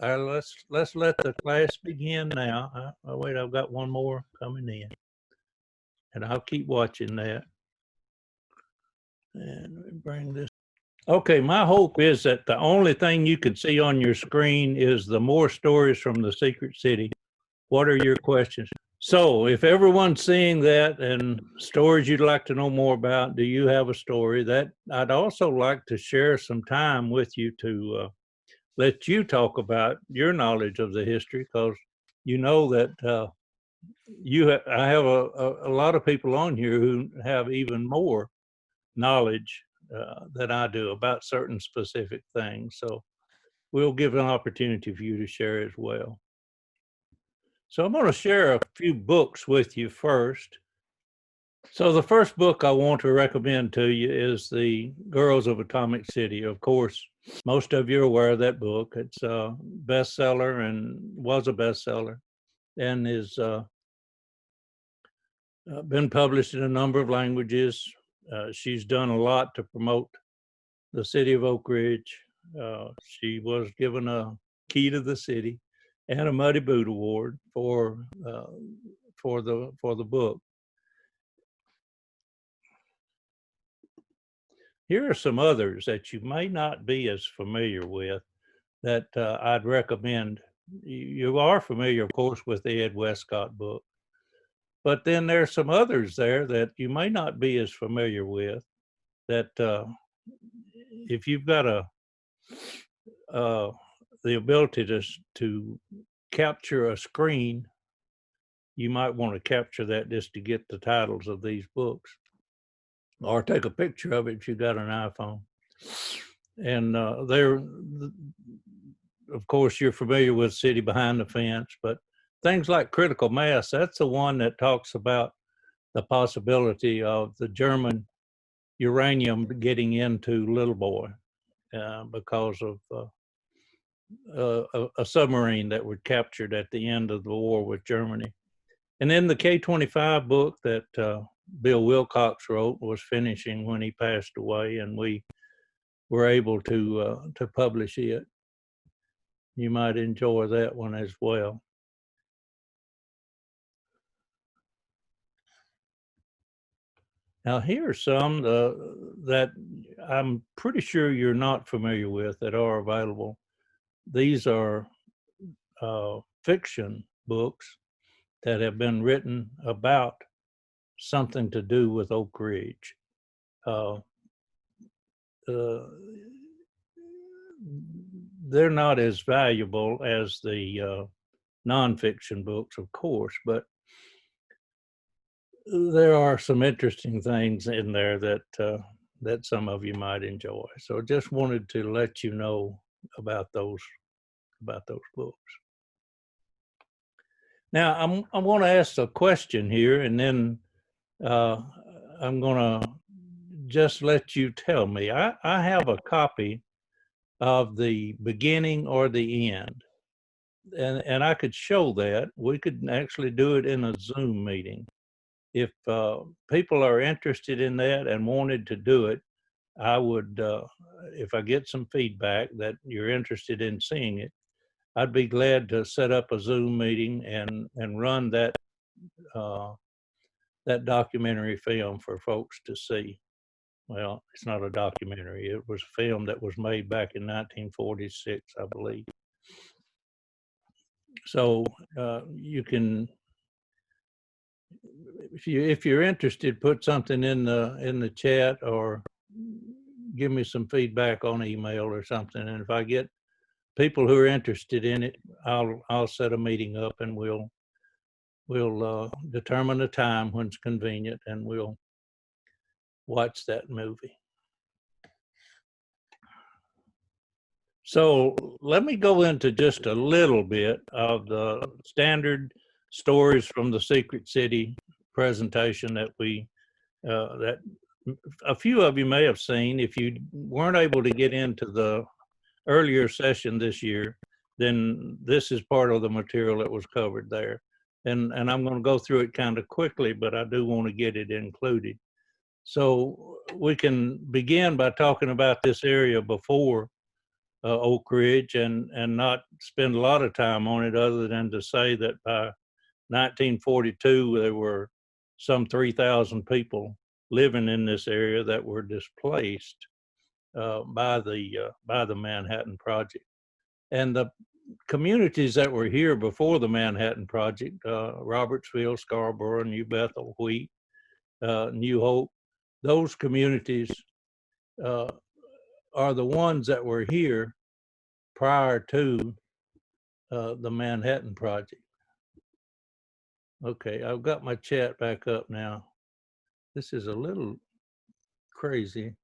let's let the class begin now. Oh, wait, I've got one more coming in, and I'll keep watching that. And bring this. Okay, my hope is that the only thing you can see on your screen is the more stories from the secret city. What are your questions? So if everyone's seeing that and stories you'd like to know more about, do you have a story? That I'd also like to share some time with you to let you talk about your knowledge of the history, because you know that I have a lot of people on here who have even more knowledge than I do about certain specific things. So we'll give an opportunity for you to share as well. So I'm going to share a few books with you first. So the first book I want to recommend to you is The Girls of Atomic City. Of course, most of you are aware of that book. It's a bestseller and was a bestseller and is been published in a number of languages. She's done a lot to promote the city of Oak Ridge. She was given a key to the city and a Muddy Boot Award for the book. Here are some others that you may not be as familiar with that I'd recommend. You are familiar, of course, with the Ed Westcott book, but then there's some others there that you may not be as familiar with that if you've got the ability to capture a screen, you might want to capture that just to get the titles of these books, or take a picture of it if you've got an iPhone. And of course, you're familiar with City Behind the Fence, but things like Critical Mass, that's the one that talks about the possibility of the German uranium getting into Little Boy because of a submarine that was captured at the end of the war with Germany. And then the K-25 book that Bill Wilcox wrote was finishing when he passed away, and we were able to publish it. You might enjoy that one as well. Now, here are some that I'm pretty sure you're not familiar with that are available. These are fiction books that have been written about something to do with Oak Ridge. They're not as valuable as the nonfiction books, of course, but there are some interesting things in there that some of you might enjoy. So just wanted to let you know about those books. Now I'm going to ask a question here, and then I'm going to just let you tell me. I have a copy of the beginning or the end, and I could show that. We could actually do it in a Zoom meeting. If people are interested in that and wanted to do it, I would, if I get some feedback that you're interested in seeing it, I'd be glad to set up a Zoom meeting and run that that documentary film for folks to see. Well, it's not a documentary. It was a film that was made back in 1946, I believe. So you can, if you're interested, put something in the chat or give me some feedback on email or something. And if I get people who are interested in it, I'll set a meeting up, and we'll determine a time when it's convenient, and we'll watch that movie. So let me go into just a little bit of the standard stories from the Secret City presentation that that a few of you may have seen. If you weren't able to get into the earlier session this year, then this is part of the material that was covered there. And I'm going to go through it kind of quickly, but I do want to get it included. So we can begin by talking about this area before Oak Ridge and not spend a lot of time on it other than to say that by 1942, there were some 3,000 people living in this area that were displaced by the Manhattan Project. And the communities that were here before the Manhattan Project, Robertsville, Scarborough, New Bethel, Wheat, New Hope, those communities are the ones that were here prior to the Manhattan Project. Okay, I've got my chat back up now. This is a little crazy.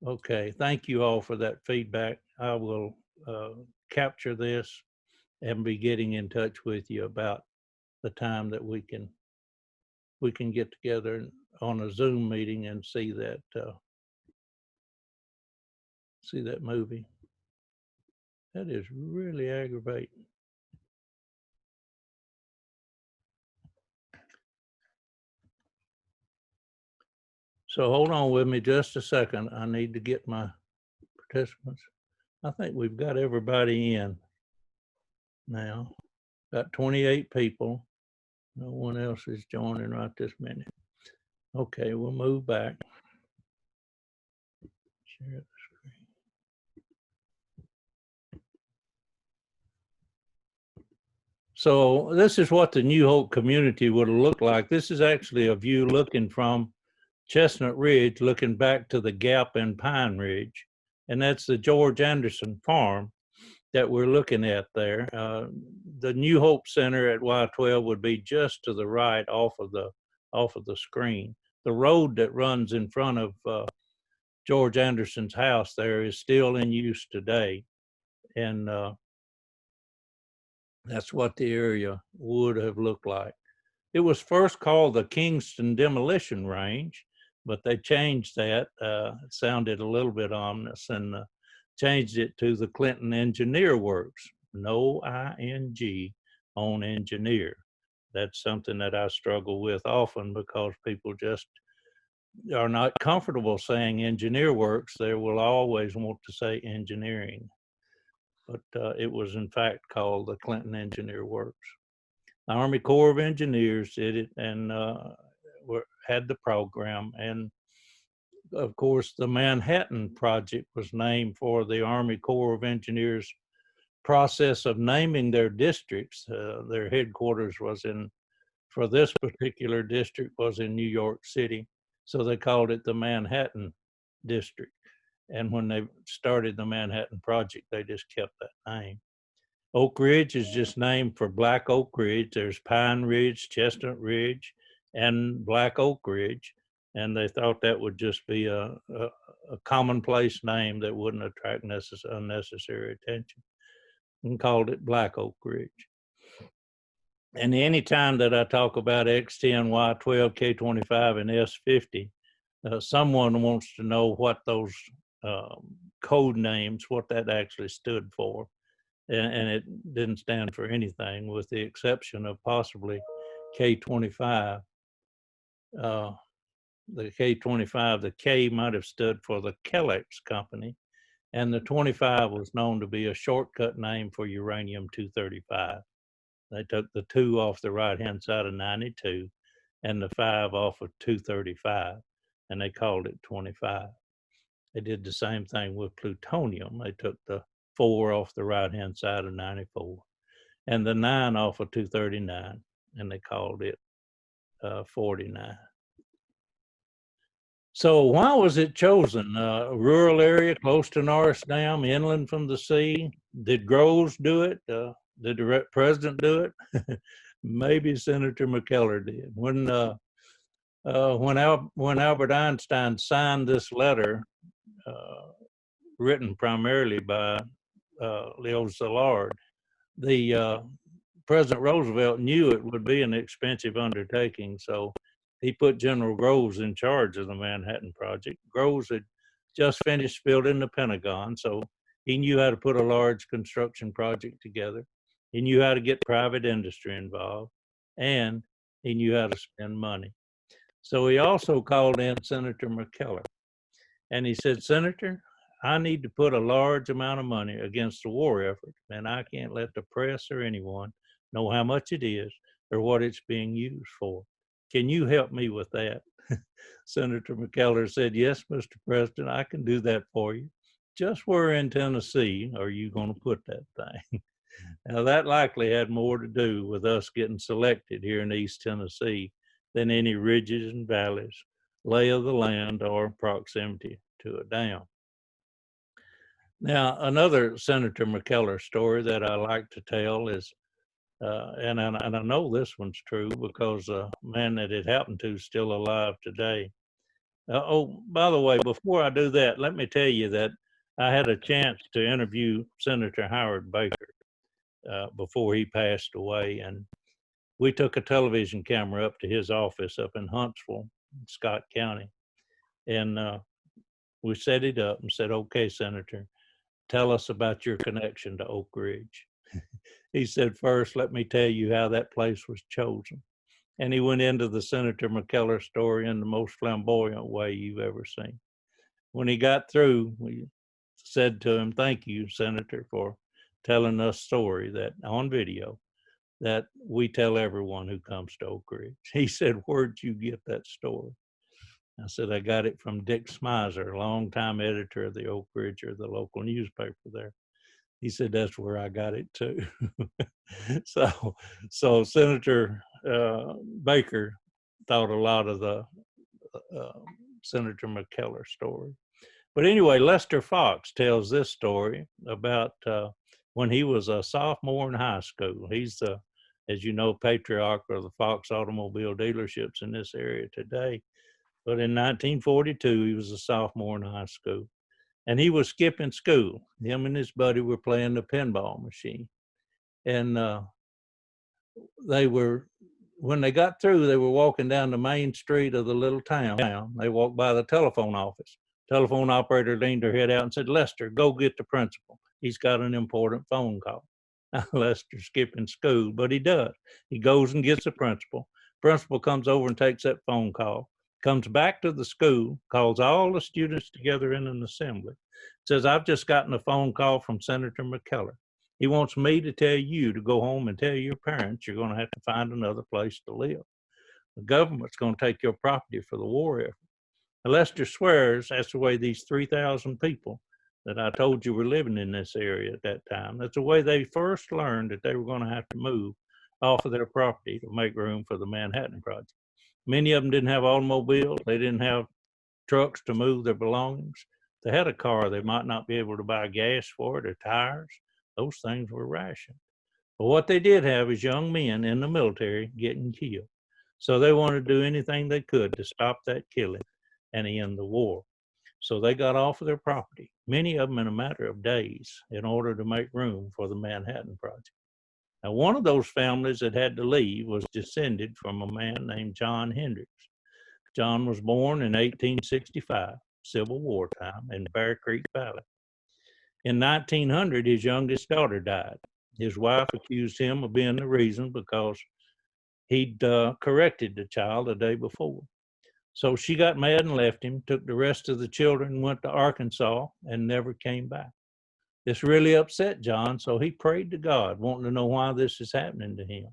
Okay, thank you all for that feedback. I will capture this and be getting in touch with you about the time that we can get together on a Zoom meeting and see that movie. That is really aggravating. So hold on with me just a second. I need to get my participants. I think we've got everybody in now. Got 28 people. No one else is joining right this minute. Okay, we'll move back. Share the screen. So this is what the New Hope community would have looked like. This is actually a view looking from Chestnut Ridge, looking back to the Gap and Pine Ridge. And that's the George Anderson farm that we're looking at there. The New Hope Center at Y12 would be just to the right off of the screen. The road that runs in front of George Anderson's house there is still in use today. And that's what the area would have looked like. It was first called the Kingston Demolition Range, but they changed that. It sounded a little bit ominous and changed it to the Clinton Engineer Works. No ing on engineer. That's something that I struggle with often because people just are not comfortable saying engineer works. They will always want to say engineering. But it was in fact called the Clinton Engineer Works. The Army Corps of Engineers did it and had the program. And of course, the Manhattan Project was named for the Army Corps of Engineers process of naming their districts. Their headquarters was for this particular district was in New York City. So they called it the Manhattan District. And when they started the Manhattan Project, they just kept that name. Oak Ridge is just named for Black Oak Ridge. There's Pine Ridge, Chestnut Ridge, and Black Oak Ridge. And they thought that would just be a commonplace name that wouldn't attract unnecessary attention, and called it Black Oak Ridge. And any time that I talk about X10, Y12, K25, and S50, someone wants to know what those code names, what that actually stood for. And it didn't stand for anything with the exception of possibly K25. The K25, the K might have stood for the Kellex Company, and the 25 was known to be a shortcut name for uranium-235. They took the 2 off the right-hand side of 92 and the 5 off of 235, and they called it 25. They did the same thing with plutonium. They took the 4 off the right-hand side of 94 and the 9 off of 239, and they called it 49. So why was it chosen? A rural area close to Norris Dam, inland from the sea? Did Groves do it? Did the president do it? Maybe Senator McKellar did. When Albert Einstein signed this letter, written primarily by Leo Szilard, President Roosevelt knew it would be an expensive undertaking, so he put General Groves in charge of the Manhattan Project. Groves had just finished building the Pentagon, so he knew how to put a large construction project together. He knew how to get private industry involved, and he knew how to spend money. So he also called in Senator McKellar, and he said, "Senator, I need to put a large amount of money against the war effort, and I can't let the press or anyone know how much it is or what it's being used for. Can you help me with that? Senator McKellar said, yes, Mr. President, I can do that for you. Just where in Tennessee are you going to put that thing? Now, that likely had more to do with us getting selected here in East Tennessee than any ridges and valleys, lay of the land, or proximity to a dam. Now, another Senator McKellar story that I like to tell is, and I know this one's true because the man that it happened to is still alive today. Oh, by the way, before I do that, let me tell you that I had a chance to interview Senator Howard Baker before he passed away, and we took a television camera up to his office up in Huntsville, Scott County, and we set it up and said, okay, Senator, tell us about your connection to Oak Ridge. He said, first, let me tell you how that place was chosen. And he went into the Senator McKellar story in the most flamboyant way you've ever seen. When he got through, we said to him, thank you, Senator, for telling us a story that on video that we tell everyone who comes to Oak Ridge. He said, where'd you get that story? I said, I got it from Dick Smizer, a longtime editor of the Oak Ridge, or the local newspaper there. He said, that's where I got it too. So Senator Baker thought a lot of the Senator McKellar story. But anyway, Lester Fox tells this story about when he was a sophomore in high school. He's the, as you know, patriarch of the Fox automobile dealerships in this area today. But in 1942, he was a sophomore in high school. And he was skipping school. Him and his buddy were playing the pinball machine. And when they got through, they were walking down the main street of the little town. They walked by the telephone office. Telephone operator leaned her head out and said, Lester, go get the principal. He's got an important phone call. Lester's skipping school, but he does. He goes and gets the principal. Principal comes over and takes that phone call, comes back to the school, calls all the students together in an assembly, says, I've just gotten a phone call from Senator McKellar. He wants me to tell you to go home and tell your parents you're going to have to find another place to live. The government's going to take your property for the war effort. And Lester swears that's the way these 3,000 people that I told you were living in this area at that time, that's the way they first learned that they were going to have to move off of their property to make room for the Manhattan Project. Many of them didn't have automobiles. They didn't have trucks to move their belongings. If they had a car, they might not be able to buy gas for it or tires. Those things were rationed. But what they did have is young men in the military getting killed. So they wanted to do anything they could to stop that killing and end the war. So they got off of their property, many of them in a matter of days, in order to make room for the Manhattan Project. Now, one of those families that had to leave was descended from a man named John Hendricks. John was born in 1865, Civil War time, in Bear Creek Valley. In 1900, his youngest daughter died. His wife accused him of being the reason because he'd corrected the child the day before. So she got mad and left him, took the rest of the children, went to Arkansas, and never came back. This really upset John, so he prayed to God, wanting to know why this is happening to him.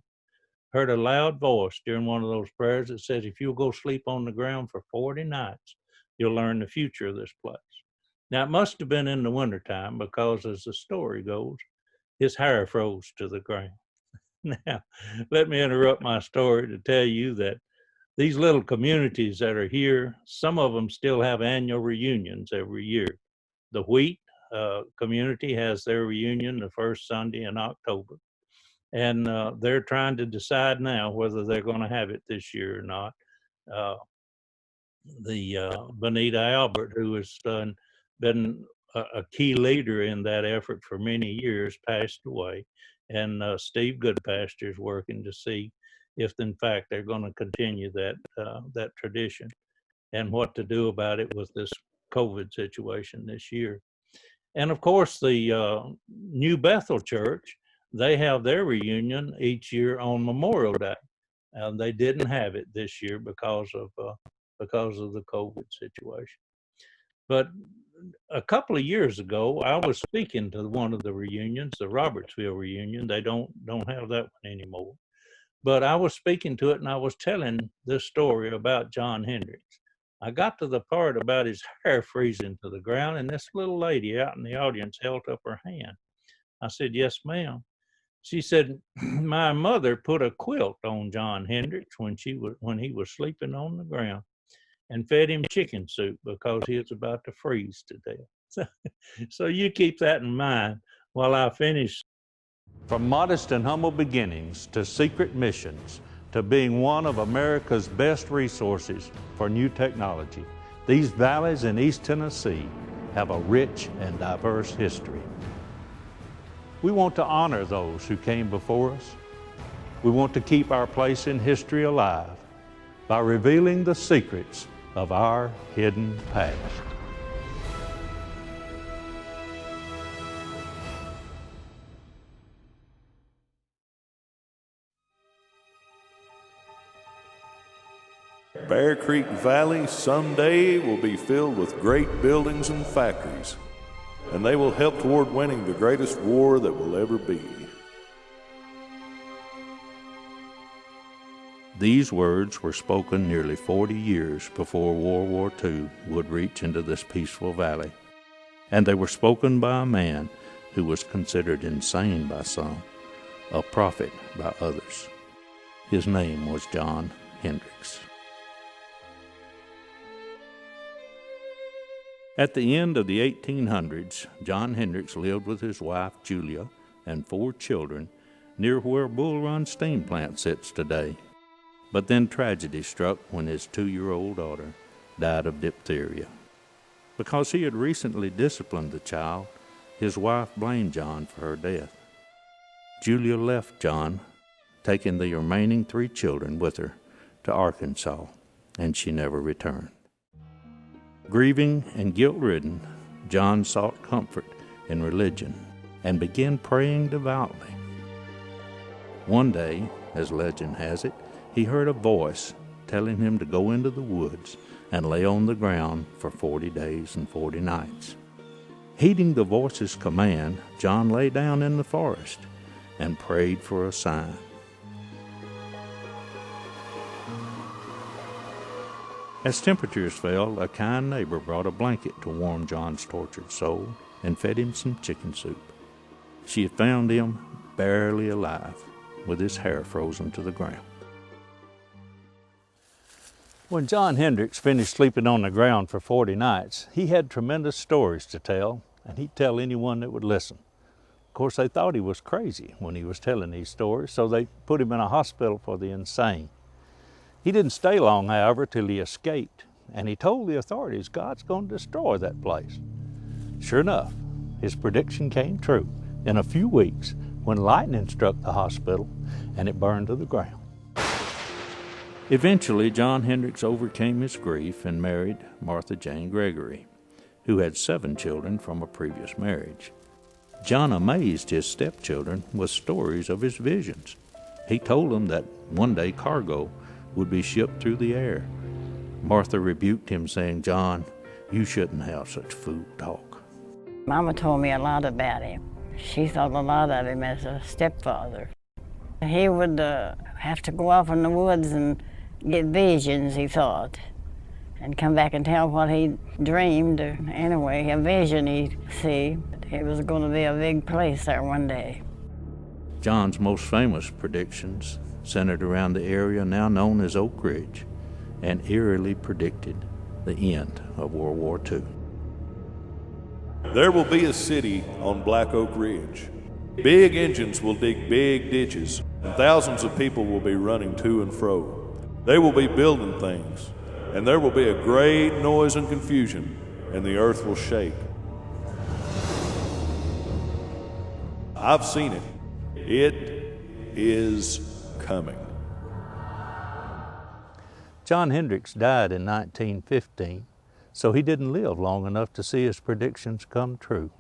Heard a loud voice during one of those prayers that says, if you'll go sleep on the ground for 40 nights, you'll learn the future of this place. Now, it must have been in the wintertime because, as the story goes, his hair froze to the ground. Now, let me interrupt my story to tell you that these little communities that are here, some of them still have annual reunions every year. The Wheat community has their reunion the first Sunday in October. And they're trying to decide now whether they're going to have it this year or not. Benita Albert, who has been a key leader in that effort for many years, passed away. And Steve Goodpasture is working to see if in fact they're going to continue that tradition and what to do about it with this COVID situation this year. And of course, the New Bethel Church, they have their reunion each year on Memorial Day. And they didn't have it this year because of the COVID situation. But a couple of years ago, I was speaking to one of the reunions, the Robertsville reunion. They don't have that one anymore. But I was speaking to it, and I was telling this story about John Hendricks. I got to the part about his hair freezing to the ground, and this little lady out in the audience held up her hand. I said, "Yes, ma'am." She said, "My mother put a quilt on John Hendricks when he was sleeping on the ground, and fed him chicken soup because he was about to freeze to death." So you keep that in mind while I finish. From modest and humble beginnings to secret missions to being one of America's best resources for new technology, these valleys in East Tennessee have a rich and diverse history. We want to honor those who came before us. We want to keep our place in history alive by revealing the secrets of our hidden past. Bear Creek Valley someday will be filled with great buildings and factories, and they will help toward winning the greatest war that will ever be. These words were spoken nearly 40 years before World War II would reach into this peaceful valley, and they were spoken by a man who was considered insane by some, a prophet by others. His name was John Hendricks. At the end of the 1800s, John Hendricks lived with his wife Julia and 4 children near where Bull Run steam plant sits today. But then tragedy struck when his 2-year-old daughter died of diphtheria. Because he had recently disciplined the child, his wife blamed John for her death. Julia left John, taking the remaining 3 children with her to Arkansas, and she never returned. Grieving and guilt-ridden, John sought comfort in religion and began praying devoutly. One day, as legend has it, he heard a voice telling him to go into the woods and lay on the ground for 40 days and 40 nights. Heeding the voice's command, John lay down in the forest and prayed for a sign. As temperatures fell, a kind neighbor brought a blanket to warm John's tortured soul and fed him some chicken soup. She had found him barely alive, with his hair frozen to the ground. When John Hendricks finished sleeping on the ground for 40 nights, he had tremendous stories to tell, and he'd tell anyone that would listen. Of course, they thought he was crazy when he was telling these stories, so they put him in a hospital for the insane. He didn't stay long, however, till he escaped, and he told the authorities God's going to destroy that place. Sure enough, his prediction came true in a few weeks when lightning struck the hospital and it burned to the ground. Eventually, John Hendricks overcame his grief and married Martha Jane Gregory, who had 7 children from a previous marriage. John amazed his stepchildren with stories of his visions. He told them that one day cargo would be shipped through the air. Martha rebuked him, saying, "John, you shouldn't have such fool talk." Mama told me a lot about him. She thought a lot of him as a stepfather. He would have to go off in the woods and get visions, he thought, and come back and tell what he dreamed. Anyway, a vision he'd see. It was going to be a big place there one day. John's most famous predictions centered around the area now known as Oak Ridge, and eerily predicted the end of World War II. There will be a city on Black Oak Ridge. Big engines will dig big ditches, and thousands of people will be running to and fro. They will be building things, and there will be a great noise and confusion, and the earth will shake. I've seen it. It is coming. John Hendricks died in 1915, so he didn't live long enough to see his predictions come true.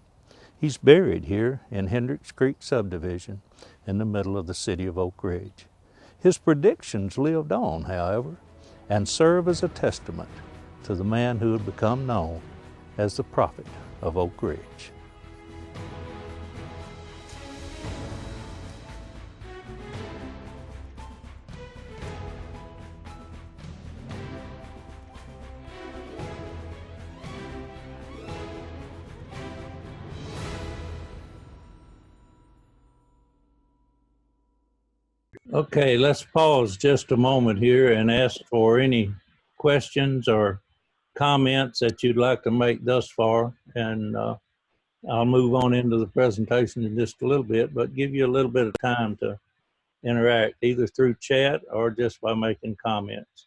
He's buried here in Hendricks Creek subdivision in the middle of the city of Oak Ridge. His predictions lived on, however, and serve as a testament to the man who had become known as the prophet of Oak Ridge. Okay, let's pause just a moment here and ask for any questions or comments that you'd like to make thus far. And I'll move on into the presentation in just a little bit, but give you a little bit of time to interact either through chat or just by making comments.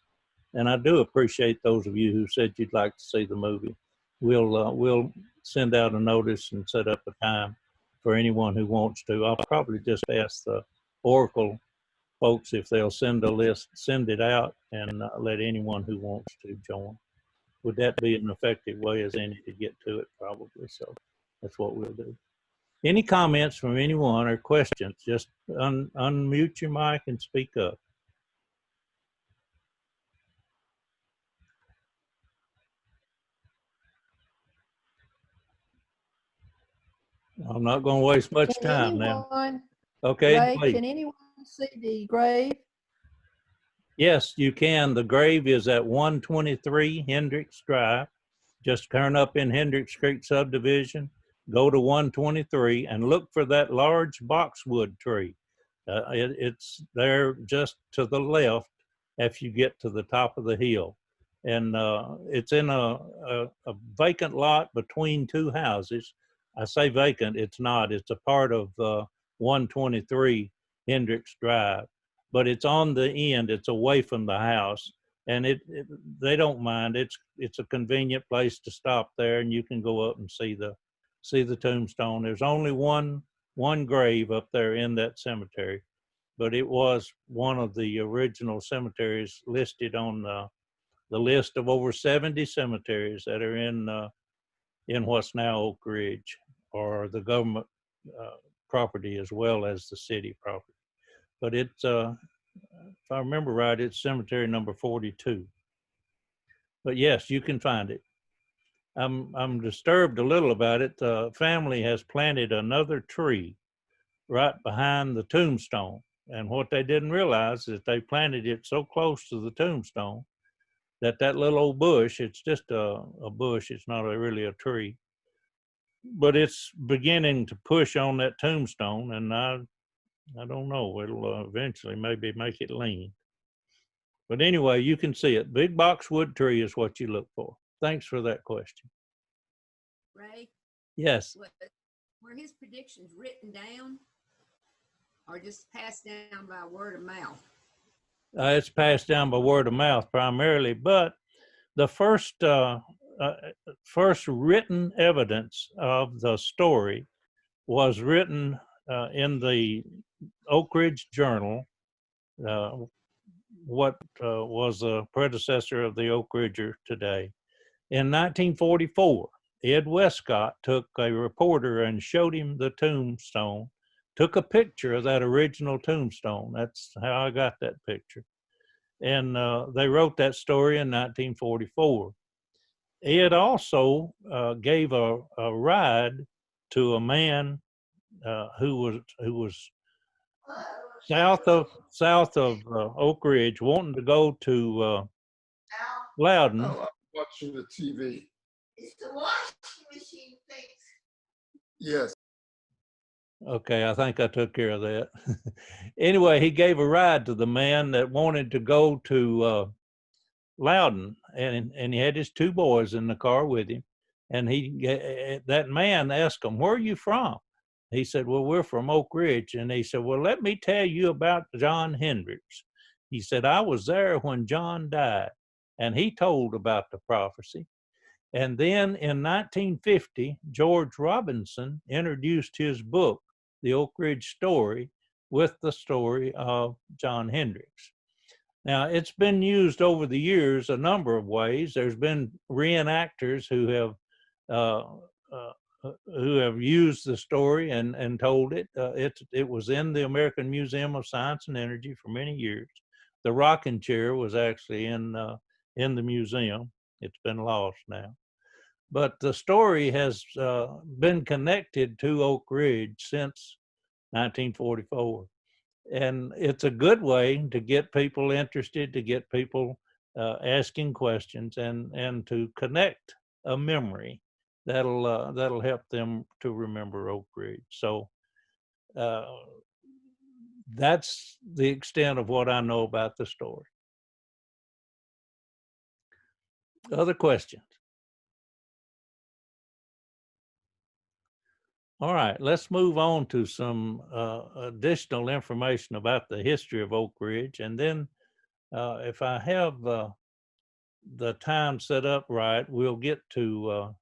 And I do appreciate those of you who said you'd like to see the movie. We'll send out a notice and set up a time for anyone who wants to. I'll probably just ask the ORICL folks if they'll send a list, send it out, and let anyone who wants to join. Would that be an effective way as any to get to it? Probably. So that's what we'll do. Any comments from anyone or questions? Just unmute your mic and speak up. I'm not going to waste much time now. Okay, Ray, please. can anyone see the grave? Yes, you can. The grave is at 123 Hendricks Drive. Just turn up in Hendricks Creek subdivision, go to 123 and look for that large boxwood tree. It's there just to the left if you get to the top of the hill. And it's in a vacant lot between two houses. I say vacant, it's not. It's a part of 123 Hendricks Drive, but it's on the end. It's away from the house, and they don't mind. It's a convenient place to stop there, and you can go up and see the tombstone. There's only one grave up there in that cemetery, but it was one of the original cemeteries listed on the list of over 70 cemeteries that are in what's now Oak Ridge, or the government property as well as the city property. But it's, if I remember right, it's cemetery number 42. But yes, you can find it. I'm disturbed a little about it. The family has planted another tree right behind the tombstone. And what they didn't realize is they planted it so close to the tombstone that little old bush, it's just a bush, it's not really a tree, but it's beginning to push on that tombstone, and I don't know, it'll eventually maybe make it lean. But anyway, you can see it. Big boxwood tree is what you look for. Thanks for that question. Ray? Yes. Were his predictions written down or just passed down by word of mouth? It's passed down by word of mouth primarily, but the first written evidence of the story was written in the Oak Ridge Journal, what was a predecessor of the Oak Ridger today. In 1944, Ed Westcott took a reporter and showed him the tombstone, took a picture of that original tombstone. That's how I got that picture. And they wrote that story in 1944. Ed also gave a ride to a man who was south of Oak Ridge, wanting to go to Loudon. Oh, I'm watching the TV. It's the washing machine thing. Yes. Okay, I think I took care of that. Anyway, he gave a ride to the man that wanted to go to Loudon, and he had his two boys in the car with him. And that man asked him, "Where are you from?" He said, "Well, we're from Oak Ridge." And he said, "Well, let me tell you about John Hendricks." He said, "I was there when John died." And he told about the prophecy. And then in 1950, George Robinson introduced his book, The Oak Ridge Story, with the story of John Hendricks. Now, it's been used over the years a number of ways. There's been reenactors who have used the story and told it. It was in the American Museum of Science and Energy for many years. The rocking chair was actually in the museum. It's been lost now. but the story has been connected to Oak Ridge since 1944. And it's a good way to get people interested, to get people asking questions, and to connect a memory that'll help them to remember Oak Ridge. So that's the extent of what I know about the story. Other questions? All right, let's move on to some additional information about the history of Oak Ridge. And then if I have the time set up right, we'll get to,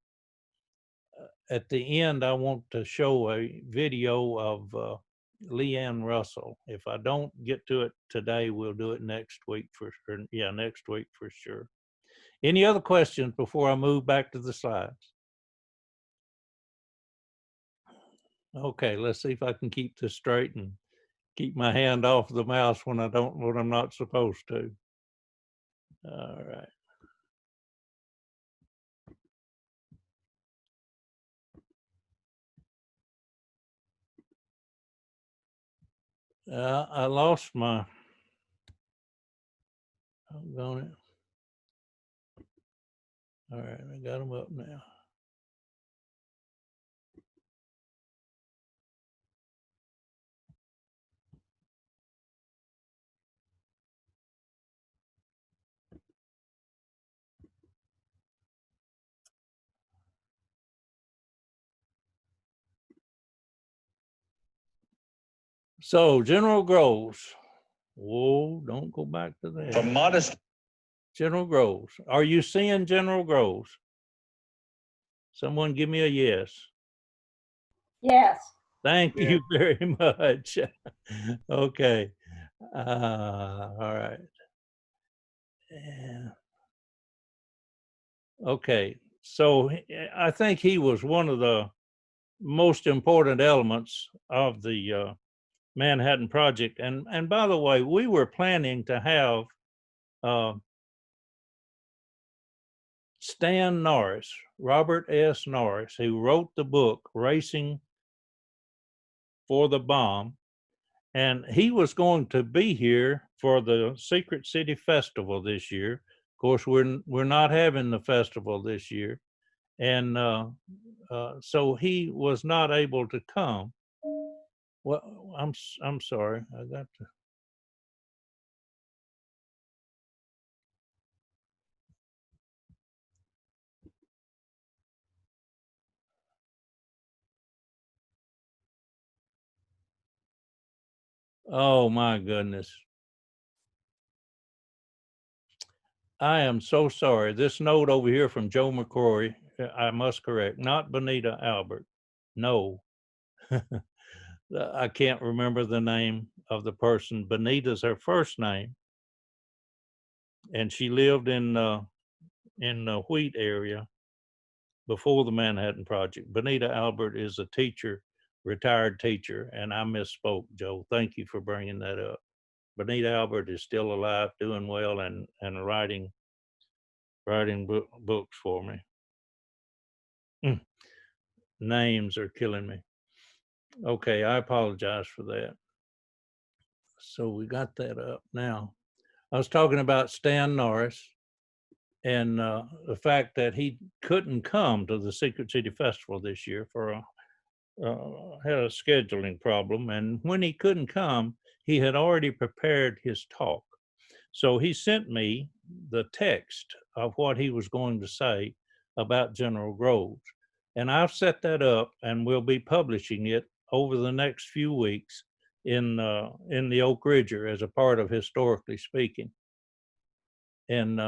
at the end, I want to show a video of Leanne Russell. If I don't get to it today, we'll do it next week for sure. Yeah, next week for sure. Any other questions before I move back to the slides? Okay, let's see if I can keep this straight and keep my hand off the mouse when I'm not supposed to. All right. I lost my, I'm going. All right, I got them up now. So General Groves. Whoa, don't go back to that. From modest. General Groves. Are you seeing General Groves? Someone give me a yes. Yes. Thank you very much. Okay. All right. Yeah. Okay. So I think he was one of the most important elements of the Manhattan Project. And by the way, we were planning to have Stan Norris, Robert S. Norris, who wrote the book Racing for the Bomb, and he was going to be here for the Secret City Festival this year. Of course, we're not having the festival this year, and so he was not able to come. Well, I'm sorry, I got to. Oh my goodness. I am so sorry. This note over here from Joe McCrory, I must correct, not Benita Albert. No. I can't remember the name of the person. Benita's her first name. And she lived in the Wheat area before the Manhattan Project. Benita Albert is a teacher, retired teacher, and I misspoke, Joe. Thank you for bringing that up. Benita Albert is still alive, doing well, and writing books for me. Names are killing me. Okay, I apologize for that. So we got that up now. I was talking about Stan Norris and the fact that he couldn't come to the Secret City Festival this year for had a scheduling problem. And when he couldn't come, he had already prepared his talk. So he sent me the text of what he was going to say about General Groves. And I've set that up, and we'll be publishing it over the next few weeks in the Oak Ridger as a part of Historically Speaking. And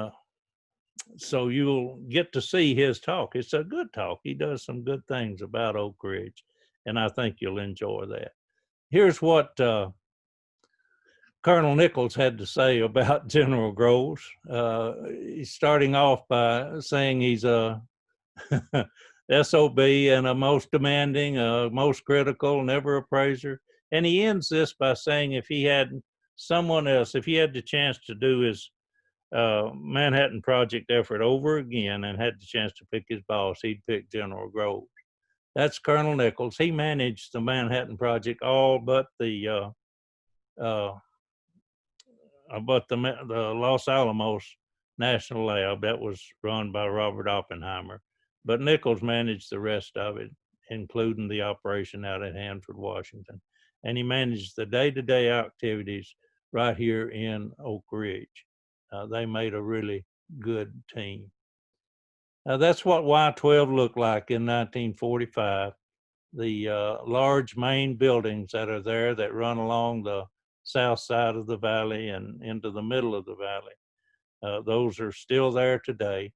so you'll get to see his talk. It's a good talk. He does some good things about Oak Ridge, and I think you'll enjoy that. Here's what Colonel Nichols had to say about General Groves. He's starting off by saying he's a SOB and a most demanding, most critical, never a praiser. And he ends this by saying if he had someone else, if he had the chance to do his Manhattan Project effort over again and had the chance to pick his boss, he'd pick General Groves. That's Colonel Nichols. He managed the Manhattan Project all but the Los Alamos National Lab that was run by Robert Oppenheimer. But Nichols managed the rest of it, including the operation out at Hanford, Washington. And he managed the day-to-day activities right here in Oak Ridge. They made a really good team. That's what Y-12 looked like in 1945. The large main buildings that are there that run along the south side of the valley and into the middle of the valley. Those are still there today.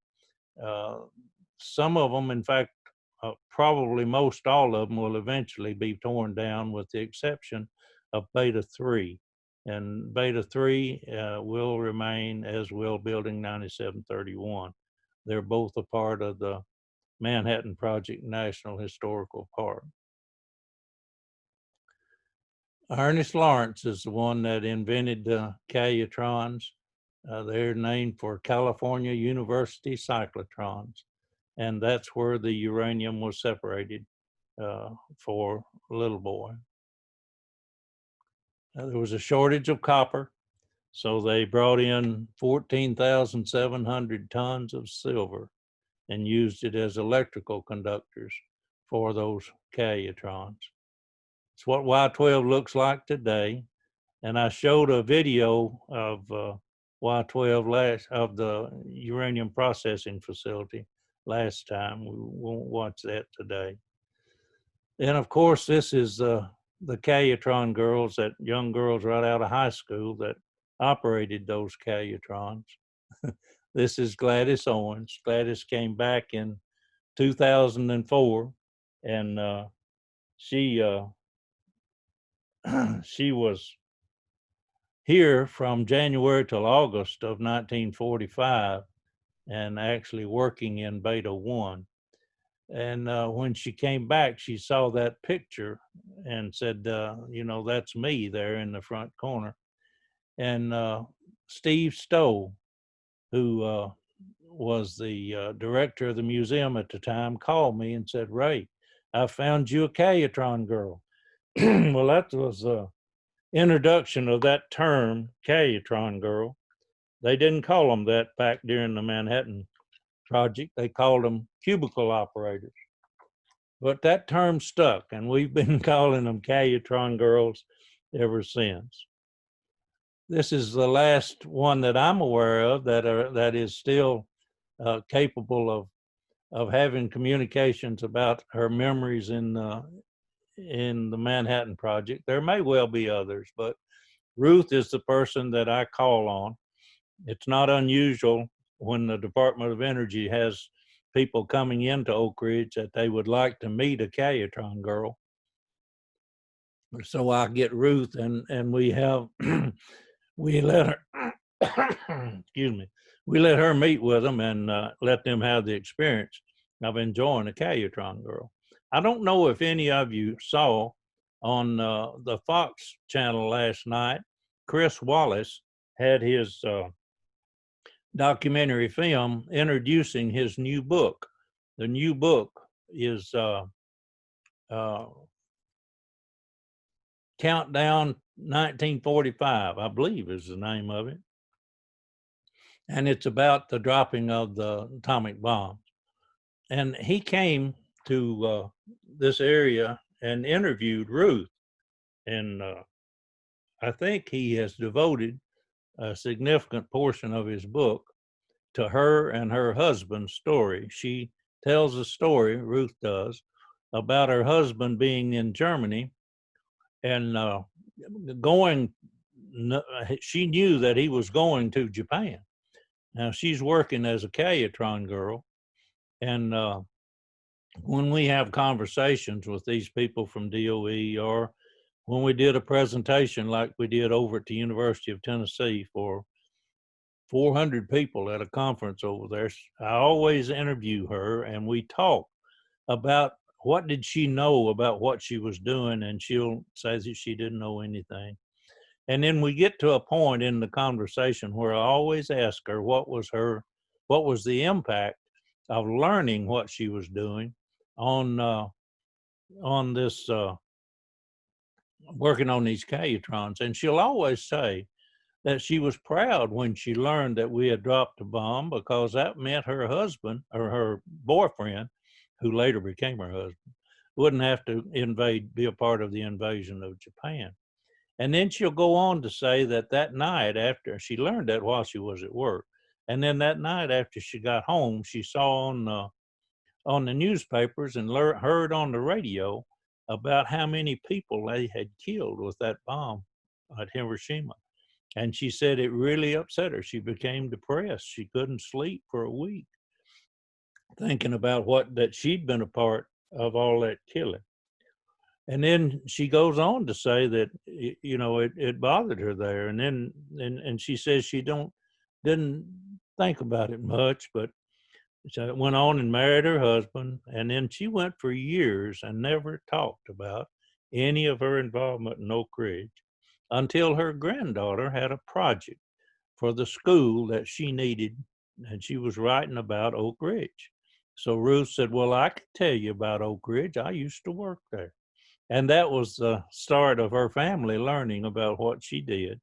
Some of them, in fact, probably most all of them will eventually be torn down with the exception of Beta 3. And Beta 3 will remain, as will Building 9731. They're both a part of the Manhattan Project National Historical Park. Ernest Lawrence is the one that invented the calutrons. They're named for California University cyclotrons, and that's where the uranium was separated for Little Boy. There was a shortage of copper, so they brought in 14,700 tons of silver and used it as electrical conductors for those calutrons. It's what Y-12 looks like today. And I showed a video of Y-12 of the uranium processing facility last time. We won't watch that today. And of course, this is the Calutron Girls, that young girls right out of high school that operated those Calutrons. This is Gladys Owens. Gladys came back in 2004, and she was here from January till August of 1945 and actually working in Beta 1. And when she came back, she saw that picture and said, you know, that's me there in the front corner. And Steve Stowe, who was the director of the museum at the time, called me and said, Ray, I found you a Calutron girl. Well, that was introduction of that term, Calutron girl. They didn't call them that back during the Manhattan Project. They called them cubicle operators. But that term stuck, and we've been calling them Calutron girls ever since. This is the last one that I'm aware of that is still capable of having communications about her memories in the Manhattan Project. There may well be others, but Ruth is the person that I call on. It's not unusual when the Department of Energy has people coming into Oak Ridge that they would like to meet a Calutron girl. So I get Ruth, and we have, we let her, excuse me, we let her meet with them and let them have the experience of enjoying a Calutron girl. I don't know if any of you saw on the Fox channel last night, Chris Wallace had his documentary film introducing his new book. The new book is Countdown 1945, I believe is the name of it. And it's about the dropping of the atomic bombs. And he came to this area and interviewed Ruth. And I think he has devoted a significant portion of his book to her and her husband's story. She tells a story, Ruth does, about her husband being in Germany and she knew that he was going to Japan. Now she's working as a Calutron girl, and when we have conversations with these people from DOE, or when we did a presentation like we did over at the University of Tennessee for 400 people at a conference over there, I always interview her and we talk about what did she know about what she was doing, and she'll say that she didn't know anything. And then we get to a point in the conversation where I always ask her what was the impact of learning what she was doing on this working on these Calutrons. And she'll always say that she was proud when she learned that we had dropped a bomb, because that meant her husband, or her boyfriend, who later became her husband, wouldn't have to be a part of the invasion of Japan. And then she'll go on to say that night after, she learned that while she was at work, and then that night after she got home, she saw on the newspapers and heard on the radio about how many people they had killed with that bomb at Hiroshima. And she said it really upset her. She became depressed. She couldn't sleep for a week, thinking about that she'd been a part of all that killing. And then she goes on to say that, you know, it bothered her there. And then and she says she didn't think about it much, but she went on and married her husband. And then she went for years and never talked about any of her involvement in Oak Ridge until her granddaughter had a project for the school that she needed, and she was writing about Oak Ridge. So Ruth said, well, I could tell you about Oak Ridge. I used to work there. And that was the start of her family learning about what she did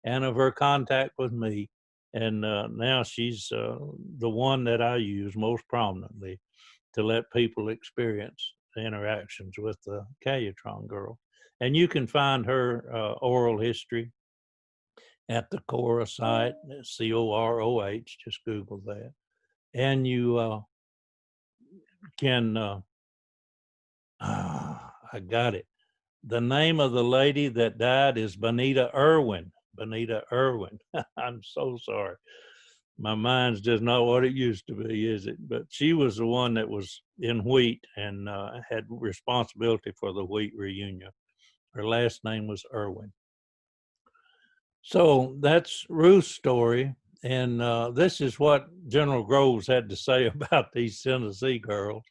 and of her contact with me. And now she's the one that I use most prominently to let people experience the interactions with the Calutron Girls. And you can find her oral history at the Cora site, COROH, just Google that. And you can, I got it. The name of the lady that died is Bonita Irwin. Bonita Irwin. I'm so sorry. My mind's just not what it used to be, is it? But she was the one that was in Wheat and had responsibility for the Wheat reunion. Her last name was Irwin. So that's Ruth's story. And this is what General Groves had to say about these Tennessee girls.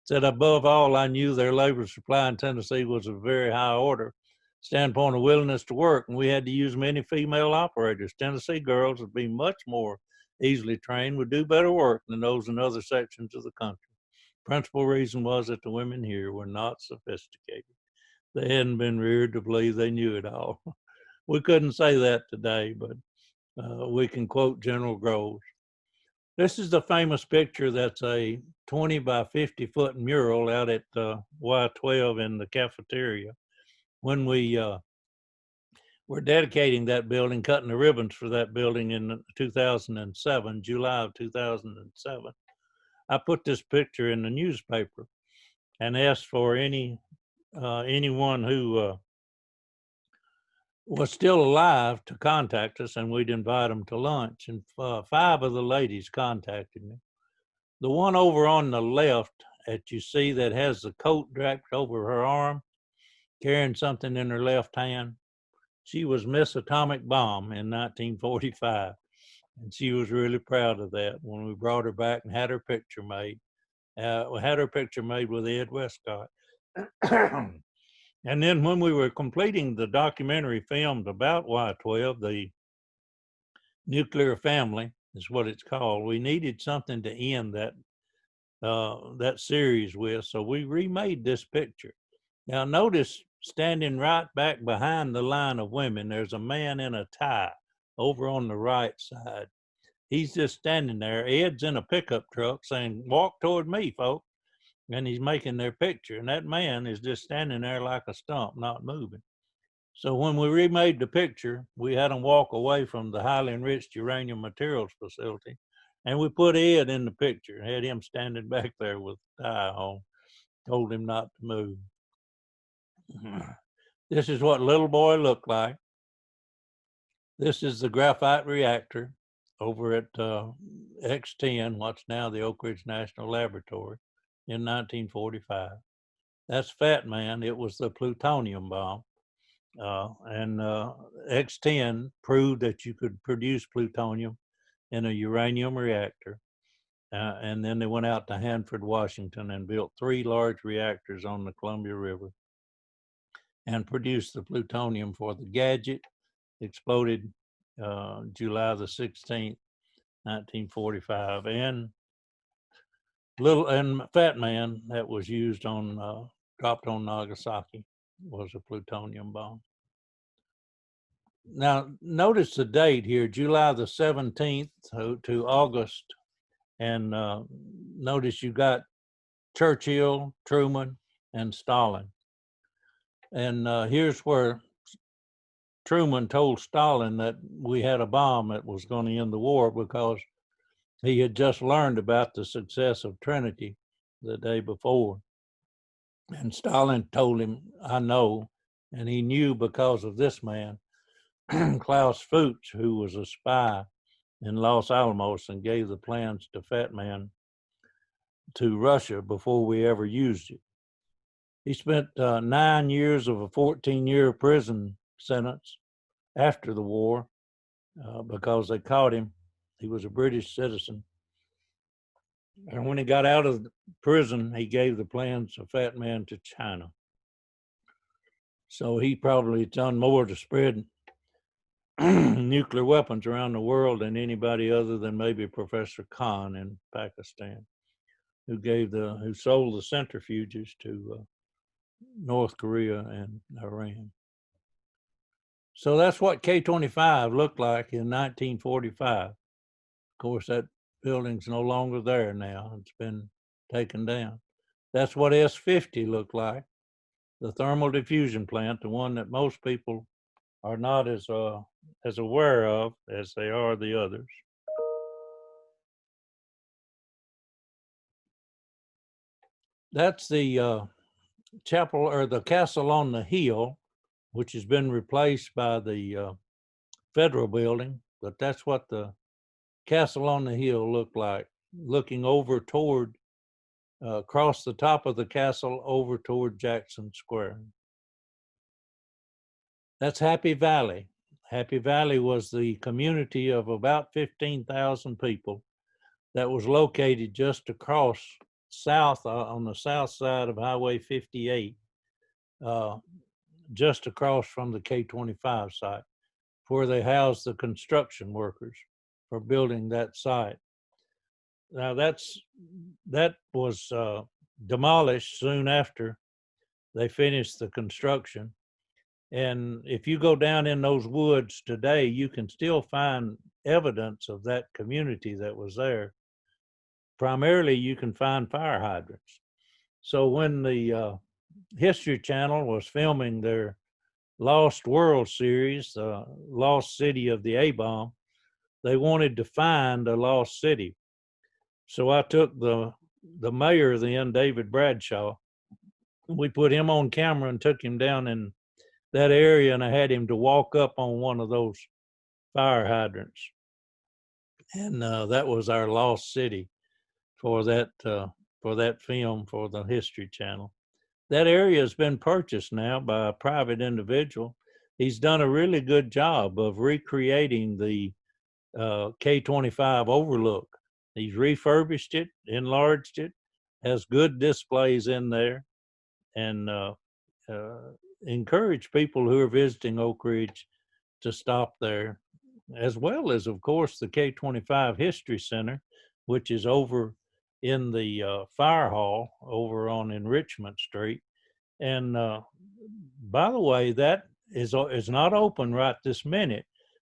Said, above all, I knew their labor supply in Tennessee was of very high order, standpoint of willingness to work, and we had to use many female operators. Tennessee girls would be much more easily trained, would do better work than those in other sections of the country. Principal reason was that the women here were not sophisticated. They hadn't been reared to believe they knew it all. We couldn't say that today, but we can quote General Groves. This is the famous picture that's a 20 by 50 foot mural out at Y12 in the cafeteria. When we were dedicating that building, cutting the ribbons for that building in 2007, July of 2007, I put this picture in the newspaper and asked for anyone who was still alive to contact us, and we'd invite them to lunch. And 5 of the ladies contacted me. The one over on the left that you see that has the coat draped over her arm, carrying something in her left hand, she was Miss Atomic Bomb in 1945. And she was really proud of that when we brought her back and had her picture made. We had her picture made with Ed Westcott. And then when we were completing the documentary filmed about Y12, the nuclear family is what it's called, we needed something to end that series with, so we remade this picture. Now notice, standing right back behind the line of women, there's a man in a tie over on the right side. He's just standing there. Ed's in a pickup truck saying, walk toward me, folks. And he's making their picture. And that man is just standing there like a stump, not moving. So when we remade the picture, we had him walk away from the highly enriched uranium materials facility. And we put Ed in the picture, had him standing back there with the tie on, told him not to move. This is what little boy looked like. This is the graphite reactor over at X10, what's now the Oak Ridge National Laboratory, in 1945. That's Fat Man. It was the plutonium bomb. And X10 proved that you could produce plutonium in a uranium reactor. And then they went out to Hanford, Washington, and built 3 large reactors on the Columbia River and produced the plutonium for the gadget exploded July the 16th, 1945. And Fat Man that was used on, dropped on Nagasaki was a plutonium bomb. Now, notice the date here, July the 17th to August. And notice you got Churchill, Truman, and Stalin. And here's where Truman told Stalin that we had a bomb that was going to end the war, because he had just learned about the success of Trinity the day before. And Stalin told him, I know, and he knew because of this man, Klaus Fuchs, who was a spy in Los Alamos and gave the plans to Fat Man to Russia before we ever used it. He spent 9 years of a 14-year prison sentence after the war because they caught him. He was a British citizen. And when he got out of prison, he gave the plans of Fat Man to China. So he probably done more to spread nuclear weapons around the world than anybody other than maybe Professor Khan in Pakistan, who sold the centrifuges to North Korea and Iran. So that's what K-25 looked like in 1945. Of course, that building's no longer there now. It's been taken down. That's what S-50 looked like, the thermal diffusion plant, the one that most people are not as aware of as they are the others. That's the chapel or the castle on the hill, which has been replaced by the federal building, but that's what the castle on the hill looked like, looking over toward, across the top of the castle over toward Jackson Square. That's Happy Valley. Happy Valley was the community of about 15,000 people that was located just across south, on the south side of Highway 58, just across from the K-25 site, where they housed the construction workers for building that site. Now that was demolished soon after they finished the construction. And if you go down in those woods today, you can still find evidence of that community that was there. Primarily, you can find fire hydrants. So when the History Channel was filming their Lost World series, Lost City of the A-Bomb, they wanted to find a lost city. So I took the mayor then, David Bradshaw, we put him on camera and took him down in that area, and I had him to walk up on one of those fire hydrants. And that was our lost city for that film for the History Channel. That area has been purchased now by a private individual. He's done a really good job of recreating the K-25 overlook. He's refurbished it, enlarged it, has good displays in there, and encourage people who are visiting Oak Ridge to stop there, as well as, of course, the K-25 History Center, which is over in the fire hall over on Enrichment Street. And by the way, that is not open right this minute,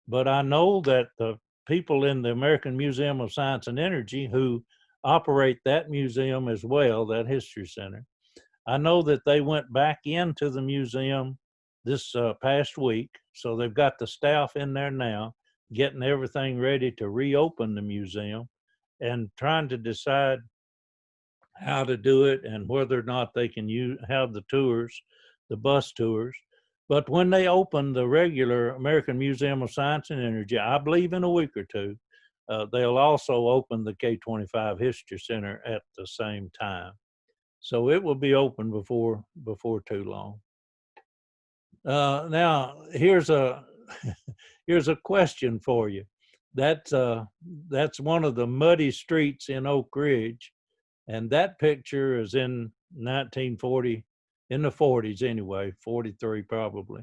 but I know that the people in the American Museum of Science and Energy who operate that museum as well, that History Center, I know that they went back into the museum this past week. So they've got the staff in there now, getting everything ready to reopen the museum and trying to decide how to do it and whether or not they can have the tours, the bus tours. But when they open the regular American Museum of Science and Energy, I believe in a week or two, they'll also open the K-25 History Center at the same time. So it will be open before too long. Now here's a question for you. That's one of the muddy streets in Oak Ridge, and that picture is in 1940, in the 40s anyway, 43 probably.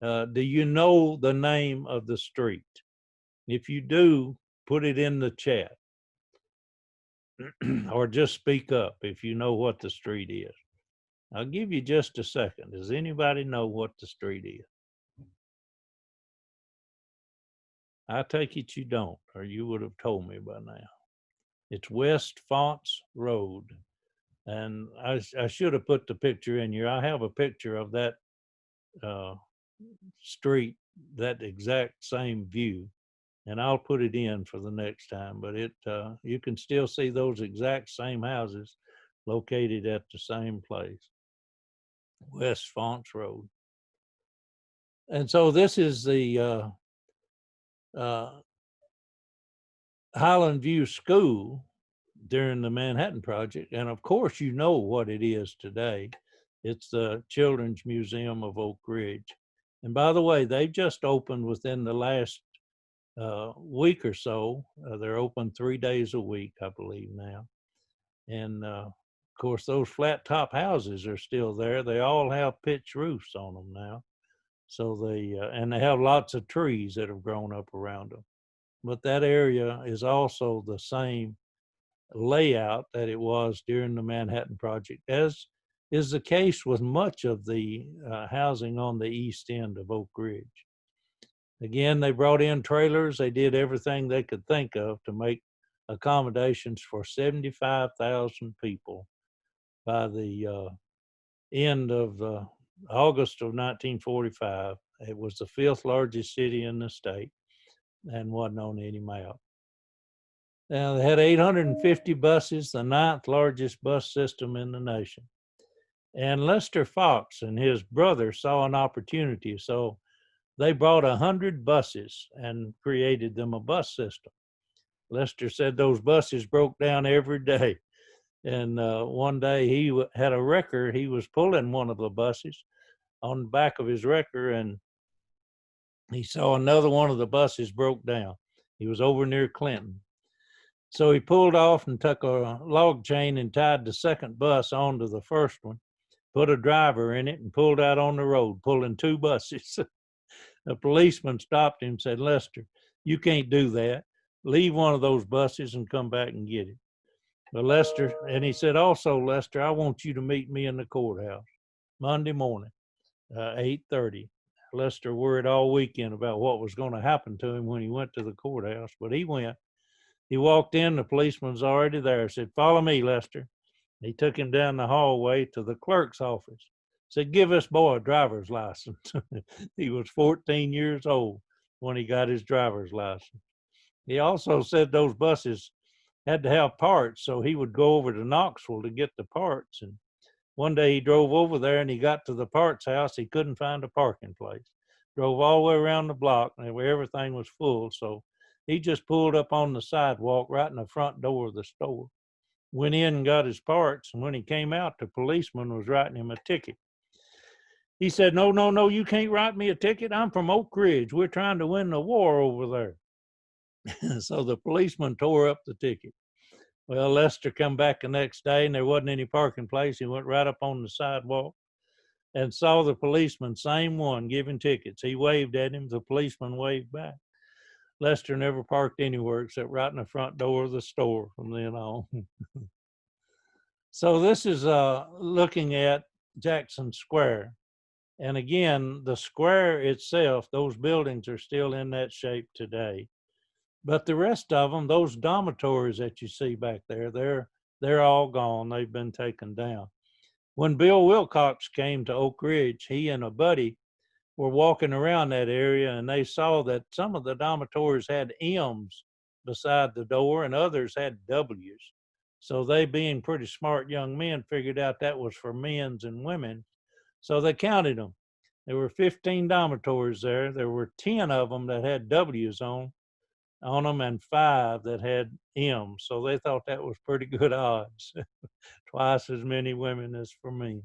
Do you know the name of the street? If you do, put it in the chat or just speak up if you know what the street is. I'll give you just a second. Does anybody know what the street is? I take it you don't, or you would have told me by now. It's West Fonts Road. And I should have put the picture in here. I have a picture of that street, that exact same view, and I'll put it in for the next time. But you can still see those exact same houses located at the same place, West Fonts Road. And so this is the Highland View School during the Manhattan Project. And of course, you know what it is today. It's the Children's Museum of Oak Ridge. And by the way, they've just opened within the last week or so. They're open 3 days a week, I believe now. And of course, those flat top houses are still there. They all have pitch roofs on them now. So and they have lots of trees that have grown up around them. But that area is also the same layout that it was during the Manhattan Project, as is the case with much of the housing on the east end of Oak Ridge. Again, they brought in trailers. They did everything they could think of to make accommodations for 75,000 people by the end of August of 1945. It was the 5th largest city in the state and wasn't on any map. Now, they had 850 buses, the 9th largest bus system in the nation. And Lester Fox and his brother saw an opportunity, so they brought 100 buses and created them a bus system. Lester said those buses broke down every day. And one day he had a wrecker. He was pulling one of the buses on the back of his wrecker, and he saw another one of the buses broke down. He was over near Clinton. So he pulled off and took a log chain and tied the second bus onto the first one, put a driver in it, and pulled out on the road, pulling 2 buses. A policeman stopped him and said, "Lester, you can't do that. Leave one of those buses and come back and get it." But Lester, and he said, "Also, Lester, I want you to meet me in the courthouse Monday morning, 8:30. Lester worried all weekend about what was going to happen to him when he went to the courthouse, but he went. He walked in, the policeman was already there, said, "Follow me, Lester." He took him down the hallway to the clerk's office. Said, "Give this boy a driver's license." He was 14 years old when he got his driver's license. He also said those buses had to have parts, so he would go over to Knoxville to get the parts. And one day he drove over there and he got to the parts house. He couldn't find a parking place. Drove all the way around the block and everything was full. So he just pulled up on the sidewalk right in the front door of the store, went in and got his parts. And when he came out, the policeman was writing him a ticket. He said, No, you can't write me a ticket. I'm from Oak Ridge. We're trying to win the war over there. So the policeman tore up the ticket. Well, Lester come back the next day and there wasn't any parking place. He went right up on the sidewalk and saw the policeman, same one, giving tickets. He waved at him. The policeman waved back. Lester never parked anywhere except right in the front door of the store from then on. So this is looking at Jackson Square. And again, the square itself, those buildings are still in that shape today. But the rest of them, those dormitories that you see back there, they're all gone. They've been taken down. When Bill Wilcox came to Oak Ridge, he and a buddy were walking around that area and they saw that some of the dormitories had M's beside the door and others had W's. So they, being pretty smart young men, figured out that was for men's and women. So they counted them. There were 15 dormitories there. There were 10 of them that had W's on them and 5 that had M's. So they thought that was pretty good odds. Twice as many women as for men.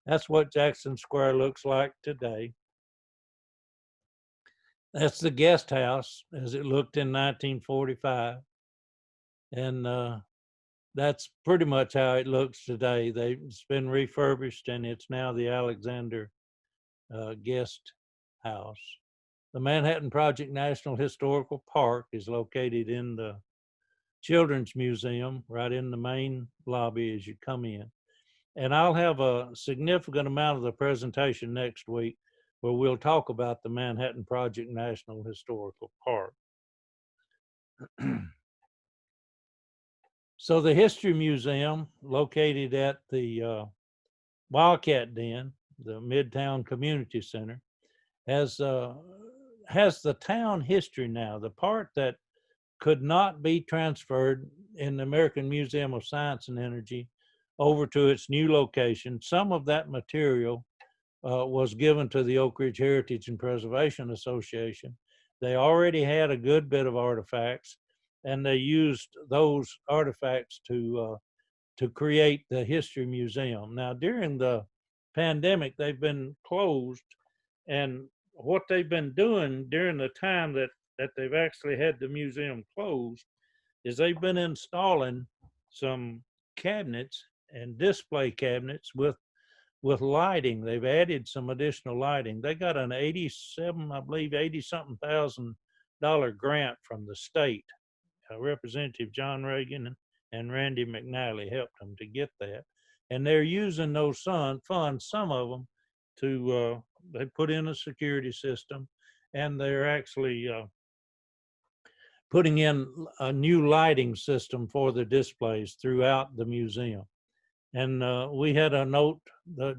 That's what Jackson Square looks like today. That's the guest house as it looked in 1945. And that's pretty much how it looks today. It's been refurbished and it's now the Alexander guest House. The Manhattan Project National Historical Park is located in the Children's Museum, right in the main lobby as you come in. And I'll have a significant amount of the presentation next week where we'll talk about the Manhattan Project National Historical Park. So the History Museum, located at the Wildcat Den, the Midtown Community Center, has the town history now, the part that could not be transferred in the American Museum of Science and Energy over to its new location. Some of that material was given to the Oak Ridge Heritage and Preservation Association. They already had a good bit of artifacts, and they used those artifacts to create the History Museum. Now, during the pandemic, they've been closed, and what they've been doing during the time that they've actually had the museum closed is they've been installing some cabinets and display cabinets with lighting. They've added some additional lighting. They got an 80-something thousand dollar grant from the state. Representative John Reagan and Randy McNally helped them to get that. And they're using those funds, some of them, to, they put in a security system, and they're actually putting in a new lighting system for the displays throughout the museum. And we had a note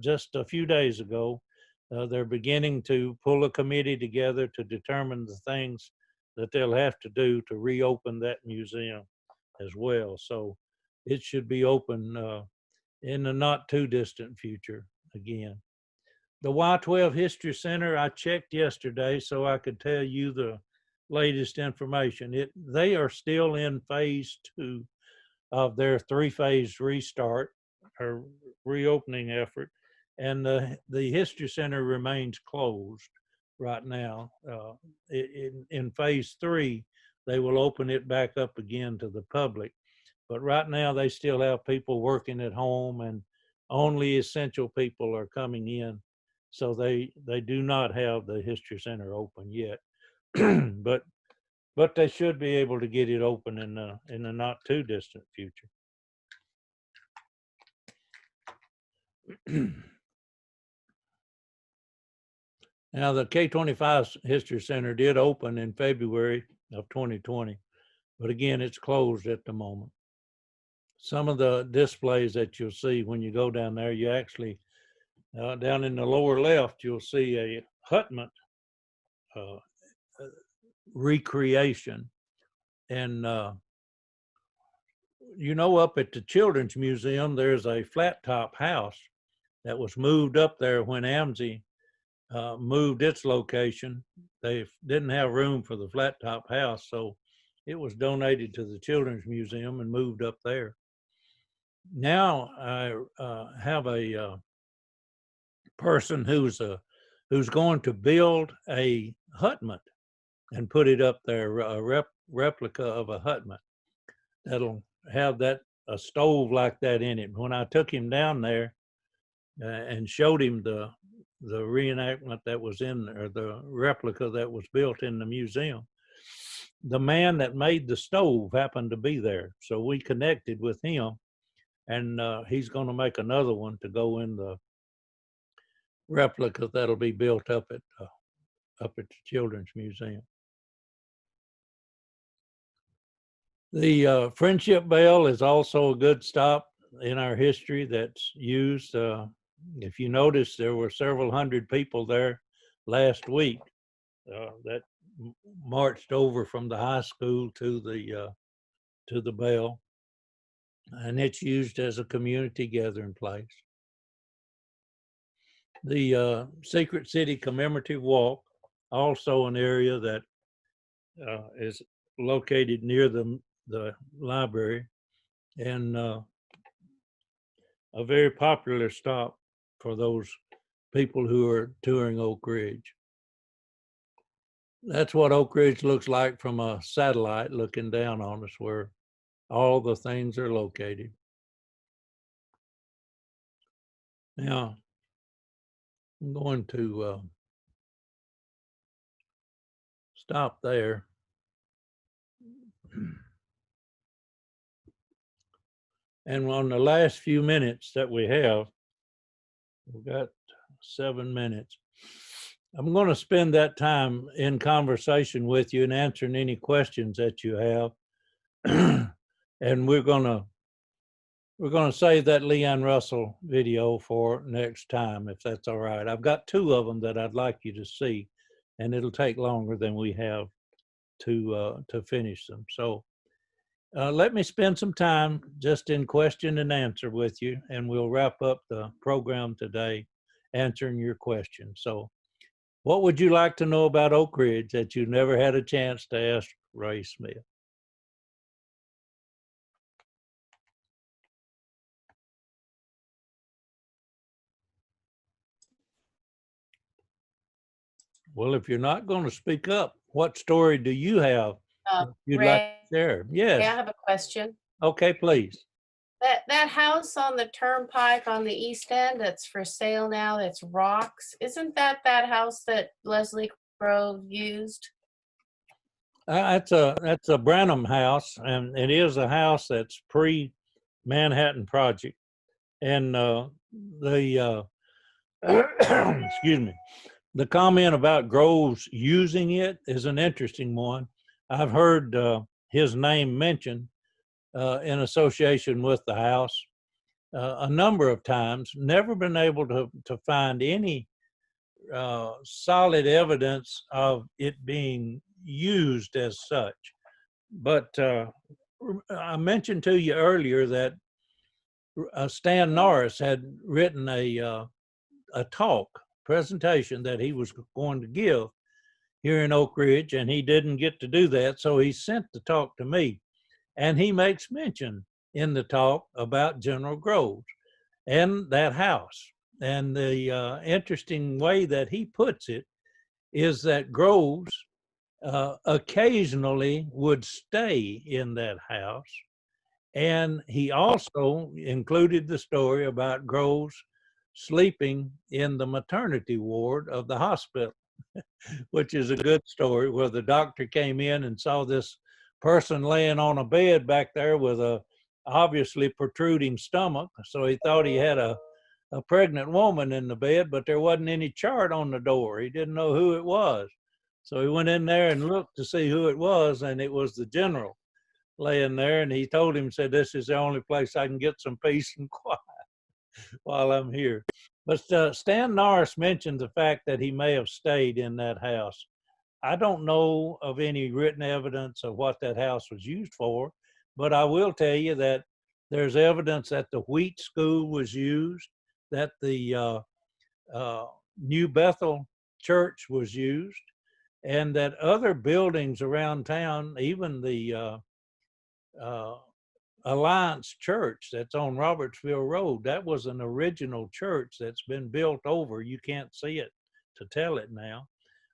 just a few days ago. They're beginning to pull a committee together to determine the things that they'll have to do to reopen that museum as well. So it should be open in the not too distant future again. The Y12 History Center, I checked yesterday so I could tell you the latest information. They are still in phase 2 of their 3-phase restart or reopening effort, and the History Center remains closed right now. In phase 3, they will open it back up again to the public, but right now they still have people working at home, and only essential people are coming in. So they do not have the History Center open yet, but they should be able to get it open in the not too distant future. Now, the K-25 History Center did open in February of 2020, but again, it's closed at the moment. Some of the displays that you'll see when you go down there, you actually, down in the lower left, you'll see a hutment recreation. And you know, up at the Children's Museum, there's a flat top house that was moved up there when AMSI moved its location. They didn't have room for the flat top house, so it was donated to the Children's Museum and moved up there. Now I have a person who's going to build a hutment and put it up there, a replica of a hutment that'll have a stove like that in it. When I took him down there and showed him the reenactment that was in there, the replica that was built in the museum, the man that made the stove happened to be there. So we connected with him, and he's going to make another one to go in the replica that'll be built up at the Children's Museum. The Friendship Bell is also a good stop in our history that's used. If you notice, there were several hundred people there last week that marched over from the high school to the Bell, and it's used as a community gathering place. The Secret City Commemorative Walk, also an area that is located near the library, and a very popular stop for those people who are touring Oak Ridge. That's what Oak Ridge looks like from a satellite looking down on us, where all the things are located. Now, I'm going to stop there. And on the last few minutes that we have, we've got 7 minutes. I'm going to spend that time in conversation with you and answering any questions that you have. And we're going to save that Leanne Russell video for next time, if that's all right. I've got 2 of them that I'd like you to see, and it'll take longer than we have to finish them. So let me spend some time just in question and answer with you, and we'll wrap up the program today answering your questions. So what would you like to know about Oak Ridge that you never had a chance to ask Ray Smith? Well, if you're not going to speak up, what story do you have you'd like Ray, to share? I Yes. have a question. Okay, please. That house on the turnpike on the east end that's for sale now, that's rocks, isn't that house that Leslie Grove used? That's a Branham house, and it is a house that's pre-Manhattan Project. And excuse me, the comment about Groves using it is an interesting one. I've heard his name mentioned in association with the house a number of times. Never been able to find any solid evidence of it being used as such. But I mentioned to you earlier that Stan Norris had written a presentation that he was going to give here in Oak Ridge, and he didn't get to do that, so he sent the talk to me. And he makes mention in the talk about General Groves and that house. And the interesting way that he puts it is that Groves occasionally would stay in that house. And he also included the story about Groves sleeping in the maternity ward of the hospital, which is a good story, where the doctor came in and saw this person laying on a bed back there with a obviously protruding stomach. So he thought he had a pregnant woman in the bed, but there wasn't any chart on the door. He didn't know who it was. So he went in there and looked to see who it was, and it was the general laying there. And he told him, said, "This is the only place I can get some peace and quiet while I'm here." But Stan Norris mentioned the fact that he may have stayed in that house. I don't know of any written evidence of what that house was used for, but I will tell you that there's evidence that the Wheat School was used, that the New Bethel Church was used, and that other buildings around town, even the Alliance Church that's on Robertsville Road, that was an original church that's been built over. You can't see it to tell it now.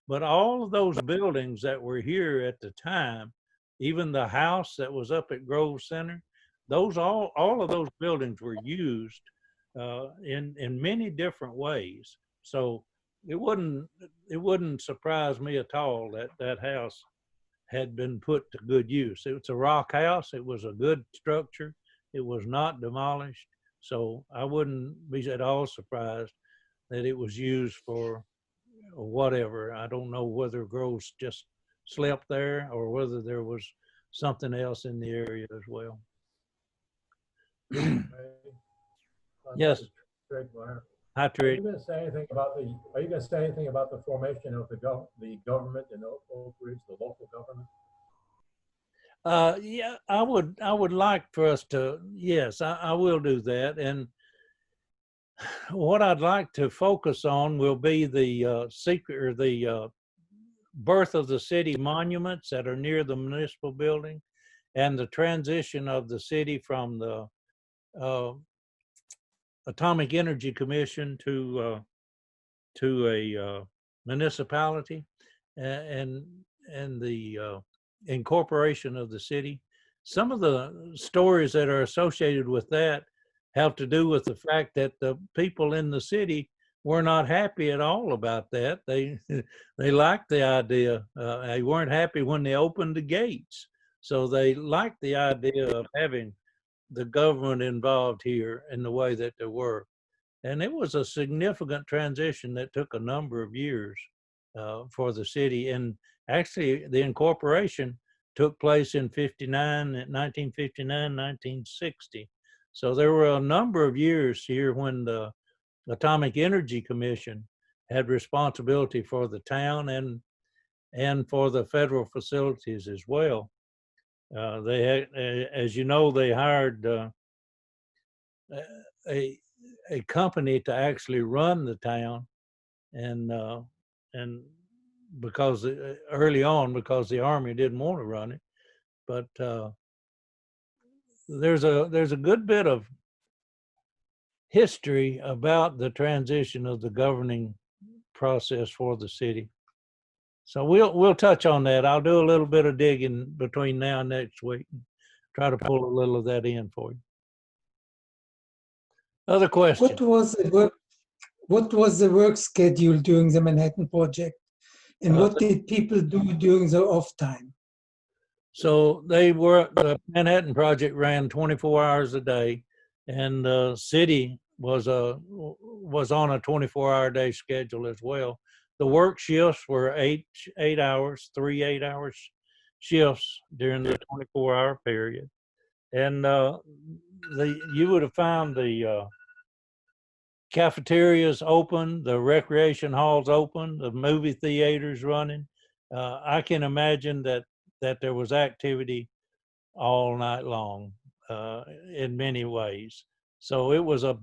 But all of those buildings that were here at the time, even the house that was up at Grove Center, those all of those buildings were used in many different ways. So it wouldn't surprise me at all that that house had been put to good use. It's a rock house. It was a good structure. It was not demolished. So I wouldn't be at all surprised that it was used for whatever. I don't know whether Groves just slept there or whether there was something else in the area as well. Yes. Hi, Trick. Are you going to say anything about the formation of the government in Oak Ridge, the local government? Yeah, I would like for us to. Yes, I will do that. And what I'd like to focus on will be the birth of the city monuments that are near the municipal building, and the transition of the city from the Atomic Energy Commission to a municipality, and the incorporation of the city. Some of the stories that are associated with that have to do with the fact that the people in the city were not happy at all about that. They liked the idea. They weren't happy when they opened the gates. So they liked the idea of having the government involved here in the way that they were. And it was a significant transition that took a number of years for the city. And actually, the incorporation took place in 1959, 1960. So there were a number of years here when the Atomic Energy Commission had responsibility for the town and for the federal facilities as well. They had, as you know, they hired a company to actually run the town, and because early on, because the Army didn't want to run it, but there's a good bit of history about the transition of the governing process for the city. So we'll touch on that. I'll do a little bit of digging between now and next week and try to pull a little of that in for you. Other questions? What was the work schedule during the Manhattan Project? And what did people do during the off time? So the Manhattan Project ran 24 hours a day, and the city was on a 24-hour day schedule as well. The work shifts were 8 hours, 3 8-hour shifts during the 24-hour period. And you would have found the cafeterias open, the recreation halls open, the movie theaters running. I can imagine that there was activity all night long in many ways. So it was a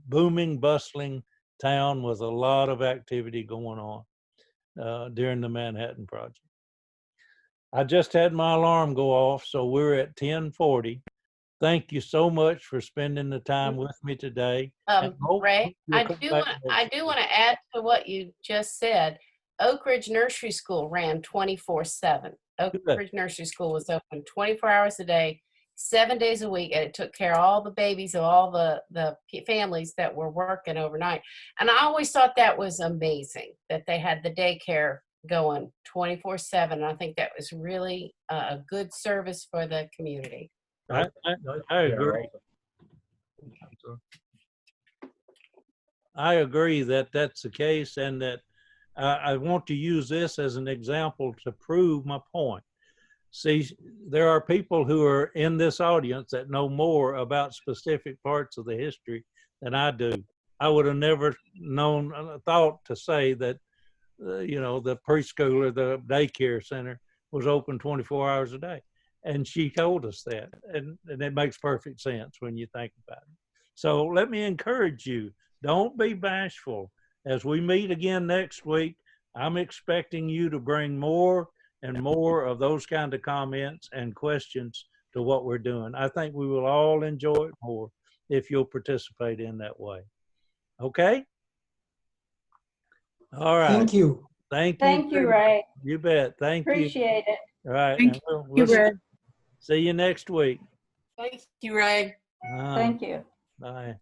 booming, bustling town with a lot of activity going on during the Manhattan Project. I just had my alarm go off, so we're at 10:40. Thank you so much for spending the time with me today. Ray, I do want to add to what you just said. Oak Ridge Nursery School ran 24/7. Oak Ridge Nursery School was open 24 hours a day, 7 days a week, and it took care of all the babies of all the families that were working overnight. And I always thought that was amazing that they had the daycare going 24/7. I think that was really a good service for the community. I agree. I agree that that's the case, and that I want to use this as an example to prove my point. See, there are people who are in this audience that know more about specific parts of the history than I do. I would have never thought to say that, the preschool or the daycare center was open 24 hours a day. And she told us that, and it makes perfect sense when you think about it. So let me encourage you, don't be bashful. As we meet again next week, I'm expecting you to bring more and more of those kind of comments and questions to what we're doing. I think we will all enjoy it more if you'll participate in that way. Okay? All right. Thank you. Thank you, Ray. You bet. Thank you. Appreciate it. All right. Thank you, Ray. See you next week. Thank you, Ray. Thank you. Bye.